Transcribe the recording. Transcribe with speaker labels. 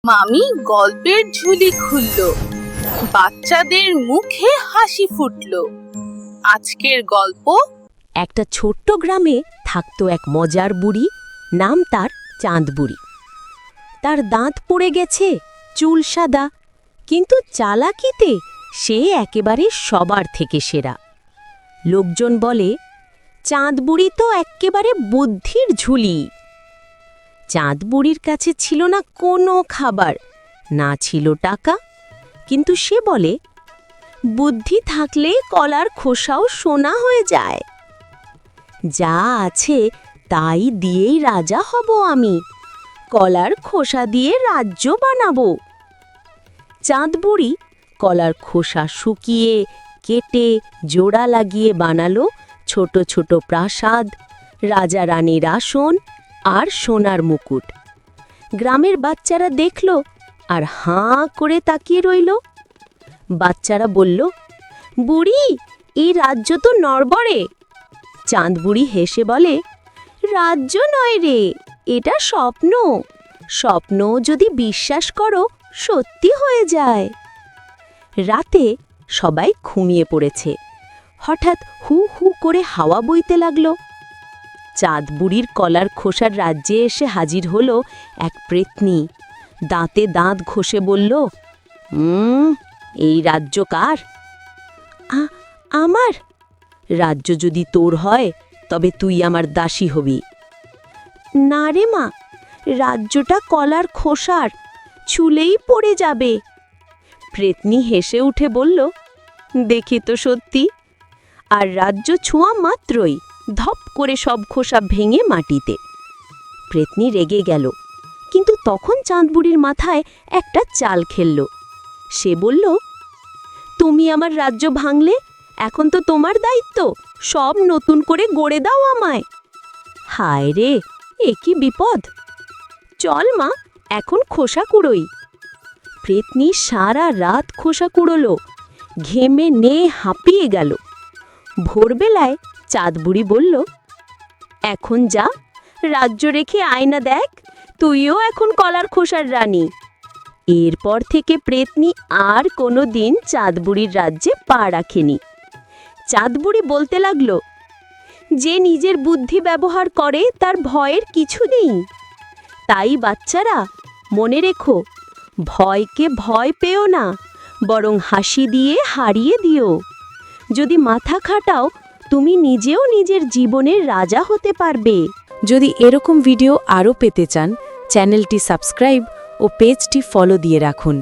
Speaker 1: মামি গল্পের ঝুলি খুলল, বাচ্চাদের মুখে হাসি ফুটলো। আজকের গল্প।
Speaker 2: একটা ছোট্ট গ্রামে থাকতো এক মজার বুড়ি, নাম তার চাঁদ বুড়ি। তার দাঁত পড়ে গেছে, চুল সাদা, কিন্তু চালাকিতে সে একেবারে সবার থেকে সেরা। লোকজন বলে, চাঁদ বুড়ি তো এক্কেবারে বুদ্ধির ঝুলি। চাঁদ বুড়ির কাছে ছিল না কোনো খাবার, না ছিল টাকা, কিন্তু সে বলে, বুদ্ধি থাকলে কলার খোসাও সোনা হয়ে যায়। যা আছে তাই দিয়েই রাজা হব আমি, কলার খোসা দিয়ে রাজ্য বানাবো। চাঁদ বুড়ি কলার খোসা শুকিয়ে কেটে জোড়া লাগিয়ে বানালো ছোট ছোট প্রাসাদ, রাজা রানীর আসন আর সোনার মুকুট। গ্রামের বাচ্চারা দেখল আর হাঁ করে তাকিয়ে রইল। বাচ্চারা বলল, বুড়ি, এই রাজ্য তো নড়বড়ে। চাঁদ বুড়ি হেসে বলে, রাজ্য নয় রে, এটা স্বপ্ন। স্বপ্ন যদি বিশ্বাস করো সত্যি হয়ে যায়। রাতে সবাই ঘুমিয়ে পড়েছে। হঠাৎ হু হু করে হাওয়া বইতে লাগলো। চাঁদ বুড়ির কলার খোসার রাজ্যে এসে হাজির হলো এক প্রেতনী। দাঁতে দাঁত ঘষে বলল, এই রাজ্য কার? আমার। রাজ্য যদি তোর হয় তবে তুই আমার দাসী হবি। না রে মা, রাজ্যটা কলার খোসার, ছুলেই পড়ে যাবে। প্রেতনী হেসে উঠে বলল, দেখি তো সত্যি। আর রাজ্য ছোঁয়া মাত্রই ধপ করে সব খোসা ভেঙে মাটিতে। প্রেতনী রেগে গেল, কিন্তু তখন চাঁদ বুড়ির মাথায় একটা চাল খেলল। সে বলল, তুমি আমার রাজ্য ভাঙলে, এখন তো তোমার দায়িত্ব সব নতুন করে গড়ে দাও আমায়। হায় রে, এ কি বিপদ! চল মা, এখন খোসা কুড়োই। প্রেতনী সারা রাত খোসা কুড়োলো, ঘেমে নে হাঁপিয়ে গেল। ভোরবেলায় চাঁদ বুড়ি বলল, এখন যা, রাজ্য রেখে আয়না দেখ, তুইও এখন কলার খোসার রানী। এরপর থেকে প্রেতনী আর কোনো দিন চাঁদ বুড়ির রাজ্যে পা রাখেনি। চাঁদ বুড়ি বলতে লাগল, যে নিজের বুদ্ধি ব্যবহার করে তার ভয়ের কিছু নেই। তাই বাচ্চারা, মনে রেখো, ভয়কে ভয় পেও না, বরং হাসি দিয়ে হারিয়ে দিও। যদি মাথা খাটাও, তুমি নিজেও নিজের জীবনের রাজা হতে পারবে।
Speaker 3: যদি এরকম ভিডিও আরও পেতে চান, চ্যানেলটি সাবস্ক্রাইব ও পেজটি ফলো দিয়ে রাখুন।